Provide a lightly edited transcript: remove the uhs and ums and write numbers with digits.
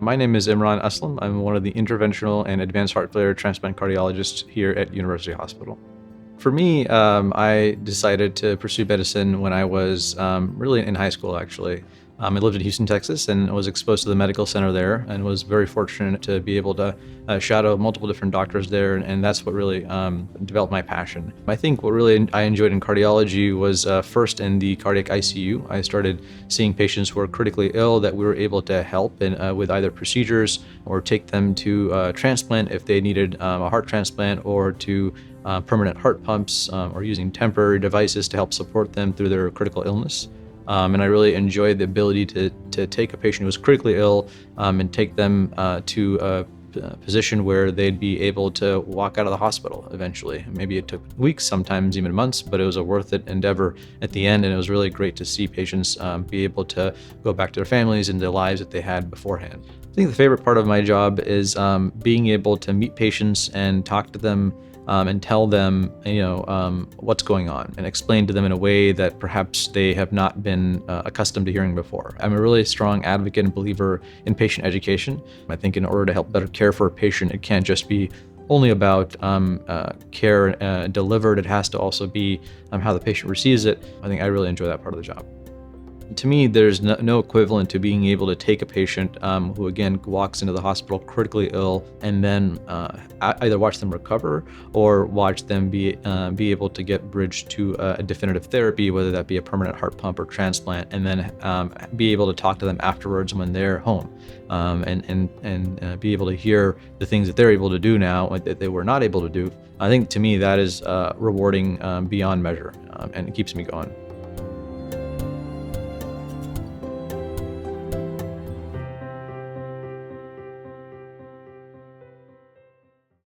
My name is Imran Aslam. I'm one of the interventional and advanced heart failure transplant cardiologists here at University Hospital. For me, I decided to pursue medicine when I was really in high school, actually. I lived in Houston, Texas, and was exposed to the medical center there, and was very fortunate to be able to shadow multiple different doctors there, and that's what really developed my passion. I think what really I enjoyed in cardiology was first in the cardiac ICU. I started seeing patients who were critically ill that we were able to help with either procedures or take them to transplant if they needed a heart transplant, or to permanent heart pumps, or using temporary devices to help support them through their critical illness. And I really enjoyed the ability to take a patient who was critically ill and take them to a position where they'd be able to walk out of the hospital eventually. Maybe it took weeks, sometimes even months, but it was a worth it endeavor at the end. And it was really great to see patients be able to go back to their families and their lives that they had beforehand. I think the favorite part of my job is being able to meet patients and talk to them and tell them, what's going on, and explain to them in a way that perhaps they have not been accustomed to hearing before. I'm a really strong advocate and believer in patient education. I think in order to help better care for a patient, it can't just be only about care delivered. It has to also be how the patient receives it. I think I really enjoy that part of the job. To me, there's no equivalent to being able to take a patient who, again, walks into the hospital critically ill, and then either watch them recover or watch them be able to get bridged to a definitive therapy, whether that be a permanent heart pump or transplant, and then be able to talk to them afterwards when they're home, and be able to hear the things that they're able to do now that they were not able to do. I think to me that is rewarding beyond measure, and it keeps me going.